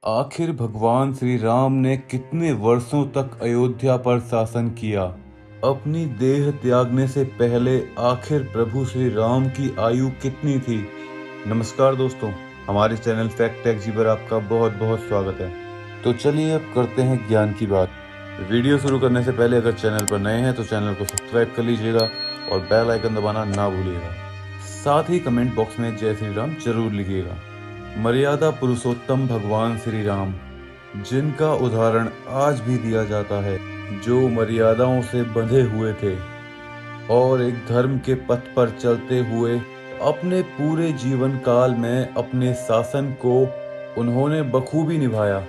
आखिर भगवान श्री राम ने कितने वर्षों तक अयोध्या पर शासन किया? अपनी देह त्यागने से पहले आखिर प्रभु श्री राम की आयु कितनी थी? नमस्कार दोस्तों, हमारे चैनल फैक्ट टैग जी पर आपका बहुत बहुत स्वागत है। तो चलिए अब करते हैं ज्ञान की बात। वीडियो शुरू करने से पहले अगर चैनल पर नए हैं तो चैनल को सब्सक्राइब कर लीजिएगा और बेल आइकन दबाना ना भूलिएगा। साथ ही कमेंट बॉक्स में जय श्री राम जरूर लिखिएगा। मर्यादा पुरुषोत्तम भगवान श्री राम, जिनका उदाहरण आज भी दिया जाता है, जो मर्यादाओं से बंधे हुए थे और एक धर्म के पथ पर चलते हुए अपने पूरे जीवन काल में अपने शासन को उन्होंने बखूबी निभाया,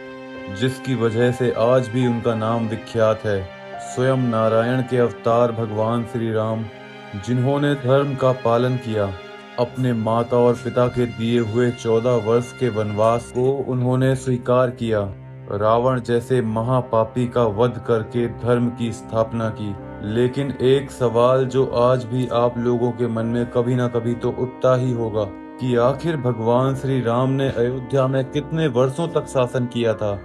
जिसकी वजह से आज भी उनका नाम विख्यात है। स्वयं नारायण के अवतार भगवान श्री राम, जिन्होंने धर्म का पालन किया, अपने माता और पिता के दिए हुए 14 वर्ष के वनवास को उन्होंने स्वीकार किया, रावण जैसे महापापी का वध करके धर्म की स्थापना की। लेकिन एक सवाल जो आज भी आप लोगों के मन में कभी ना कभी तो उठता ही होगा कि आखिर भगवान श्री राम ने अयोध्या में कितने वर्षों तक शासन किया था,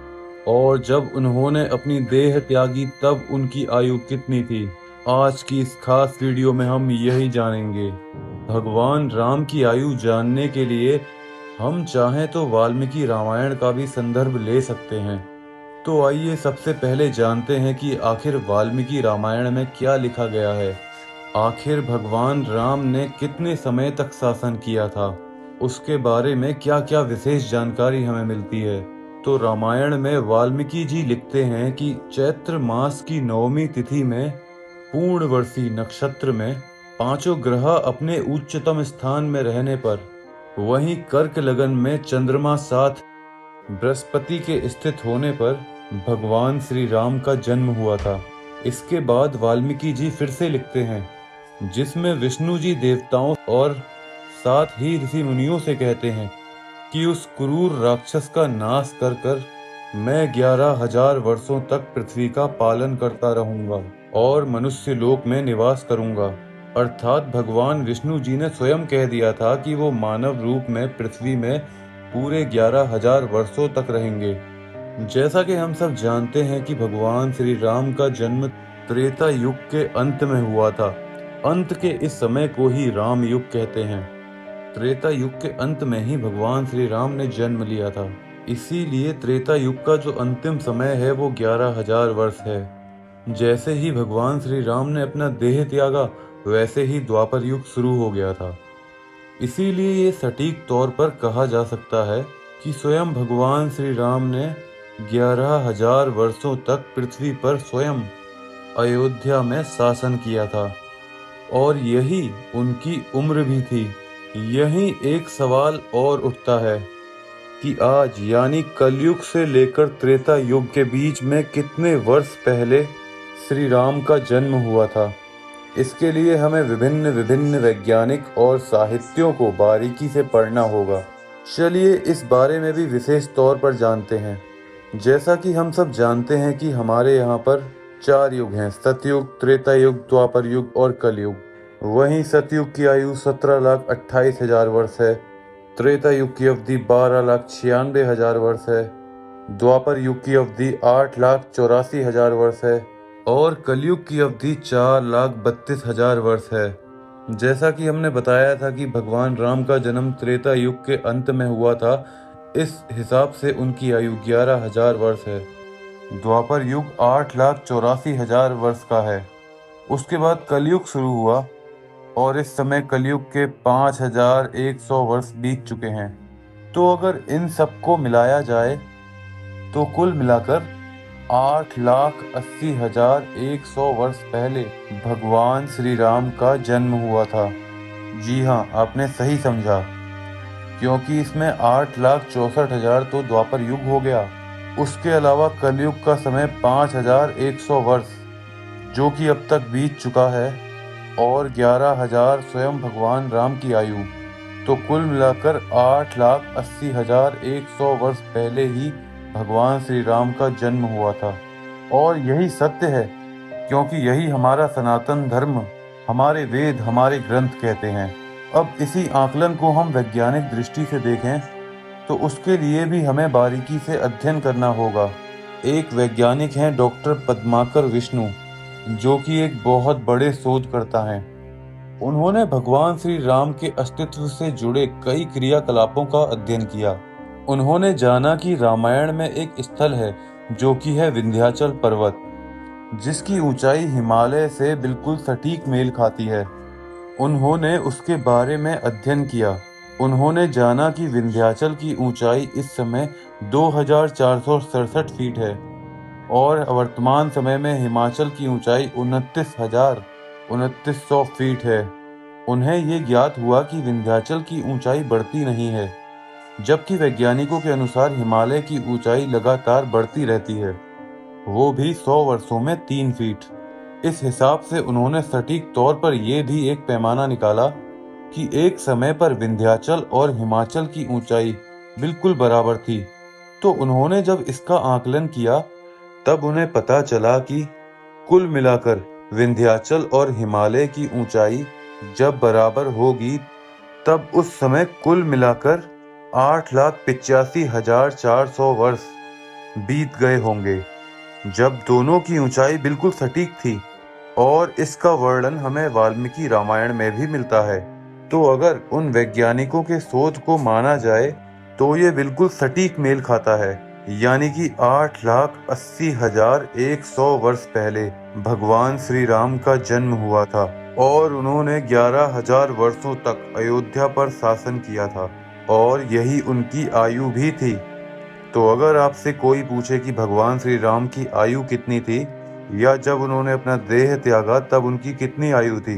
और जब उन्होंने अपनी देह त्यागी तब उनकी आयु कितनी थी। आज की इस खास वीडियो में हम यही जानेंगे। भगवान राम की आयु जानने के लिए हम चाहें तो वाल्मीकि रामायण का भी संदर्भ ले सकते हैं। तो आइए सबसे पहले जानते हैं कि आखिर वाल्मीकि रामायण में क्या लिखा गया है। आखिर भगवान राम ने कितने समय तक शासन किया था, उसके बारे में क्या क्या विशेष जानकारी हमें मिलती है। तो रामायण में वाल्मीकि जी लिखते हैं कि चैत्र मास की नवमी तिथि में पूर्णवर्षी नक्षत्र में पांचों ग्रह अपने उच्चतम स्थान में रहने पर, वहीं कर्क लगन में चंद्रमा साथ बृहस्पति के स्थित होने पर भगवान श्री राम का जन्म हुआ था। इसके बाद वाल्मीकि जी फिर से लिखते हैं, जिसमें विष्णु जी देवताओं और साथ ही ऋषि मुनियों से कहते हैं कि उस क्रूर राक्षस का नाश कर कर मैं 11,000 वर्षों तक पृथ्वी का पालन करता रहूंगा और मनुष्य लोक में निवास करूंगा। अर्थात भगवान विष्णु जी ने स्वयं कह दिया था कि वो मानव रूप में पृथ्वी में पूरे 11,000 वर्षों तक रहेंगे। जैसा कि हम सब जानते हैं कि भगवान श्री राम का जन्म त्रेता युग के अंत में हुआ था। अंत के इस समय को ही राम युग कहते हैं। त्रेता युग के अंत में ही भगवान श्री राम ने जन्म लिया था, इसीलिए त्रेता युग का जो अंतिम समय है वो 11,000 वर्ष है। जैसे ही भगवान श्री राम ने अपना देह त्यागा, वैसे ही द्वापर युग शुरू हो गया था। इसीलिए ये सटीक तौर पर कहा जा सकता है कि स्वयं भगवान श्री राम ने 11,000 वर्षों तक पृथ्वी पर स्वयं अयोध्या में शासन किया था, और यही उनकी उम्र भी थी। यही एक सवाल और उठता है कि आज यानी कलयुग से लेकर त्रेता युग के बीच में कितने वर्ष पहले श्री राम का जन्म हुआ था। इसके लिए हमें विभिन्न विभिन्न वैज्ञानिक और साहित्यों को बारीकी से पढ़ना होगा। चलिए इस बारे में भी विशेष तौर पर जानते हैं। जैसा कि हम सब जानते हैं कि हमारे यहाँ पर 4 युग हैं, सतयुग, त्रेता युग, द्वापर युग और कलयुग। वहीं सतयुग की आयु 17,28,000 वर्ष है, त्रेता युग की अवधि 12,96,000 वर्ष है, द्वापर युग की अवधि 8,84,000 वर्ष है और कलयुग की अवधि 4,32,000 वर्ष है। जैसा कि हमने बताया था कि भगवान राम का जन्म त्रेता युग के अंत में हुआ था, इस हिसाब से उनकी आयु 11,000 वर्ष है। द्वापर युग 8,84,000 वर्ष का है। उसके बाद कलयुग शुरू हुआ और इस समय कलयुग के 5,100 वर्ष बीत चुके हैं। तो अगर इन सबको मिलाया जाए तो कुल मिलाकर 8,80,100 वर्ष पहले भगवान श्री राम का जन्म हुआ था। जी हाँ, आपने सही समझा, क्योंकि इसमें 8,64,000 तो द्वापर युग हो गया। उसके अलावा कलयुग का समय 5,100 वर्ष जो कि अब तक बीत चुका है, और 11,000 स्वयं भगवान राम की आयु, तो कुल मिलाकर 8,80,100 वर्ष पहले ही भगवान श्री राम का जन्म हुआ था। और यही सत्य है, क्योंकि यही हमारा सनातन धर्म, हमारे वेद, हमारे ग्रंथ कहते हैं। अब इसी आकलन को हम वैज्ञानिक दृष्टि से देखें तो उसके लिए भी हमें बारीकी से अध्ययन करना होगा। एक वैज्ञानिक हैं डॉक्टर पद्माकर विष्णु, जो कि एक बहुत बड़े शोधकर्ता हैं। उन्होंने भगवान श्री राम के अस्तित्व से जुड़े कई क्रियाकलापों का अध्ययन किया। उन्होंने जाना कि रामायण में एक स्थल है जो कि है विंध्याचल पर्वत, जिसकी ऊंचाई हिमालय से बिल्कुल सटीक मेल खाती है। उन्होंने उसके बारे में अध्ययन किया। उन्होंने जाना कि विंध्याचल की ऊंचाई इस समय 2467 फीट है और वर्तमान समय में हिमाचल की ऊंचाई 29,2900 फीट है। उन्हें ये ज्ञात हुआ कि विंध्याचल की ऊंचाई बढ़ती नहीं है, जबकि वैज्ञानिकों के अनुसार हिमालय की ऊंचाई लगातार बढ़ती रहती है, वो भी 100 वर्षों में 3 फीट। इस हिसाब से उन्होंने सटीक तौर पर यह भी एक पैमाना निकाला कि एक समय पर विंध्याचल और हिमाचल की ऊंचाई बिल्कुल बराबर थी। तो उन्होंने जब इसका आकलन किया, तब उन्हें पता चला कि कुल मिलाकर विंध्याचल और हिमालय की ऊंचाई जब बराबर होगी, तब उस समय कुल मिलाकर 8,85,400 वर्ष बीत गए होंगे, जब दोनों की ऊंचाई बिल्कुल सटीक थी। और इसका वर्णन हमें वाल्मीकि रामायण में भी मिलता है। तो अगर उन वैज्ञानिकों के शोध को माना जाए तो ये बिल्कुल सटीक मेल खाता है, यानी कि 8,80,100 वर्ष पहले भगवान श्री राम का जन्म हुआ था और उन्होंने 11,000 वर्षों तक अयोध्या पर शासन किया था और यही उनकी आयु भी थी। तो अगर आपसे कोई पूछे कि भगवान श्री राम की आयु कितनी थी, या जब उन्होंने अपना देह त्यागा तब उनकी कितनी आयु थी,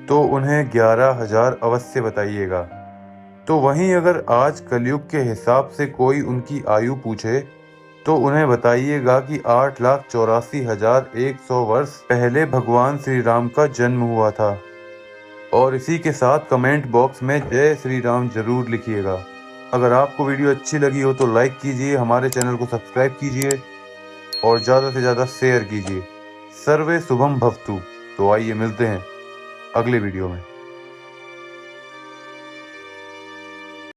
तो उन्हें 11,000 अवश्य बताइएगा। तो वहीं अगर आज कलयुग के हिसाब से कोई उनकी आयु पूछे, तो उन्हें बताइएगा कि 8,84,100 वर्ष पहले भगवान श्री राम का जन्म हुआ था। और इसी के साथ कमेंट बॉक्स में जय श्री राम जरूर लिखिएगा। अगर आपको वीडियो अच्छी लगी हो तो लाइक कीजिए, हमारे चैनल को सब्सक्राइब कीजिए और ज़्यादा से ज़्यादा शेयर कीजिए। सर्वे शुभम भवतु। तो आइए मिलते हैं अगले वीडियो में।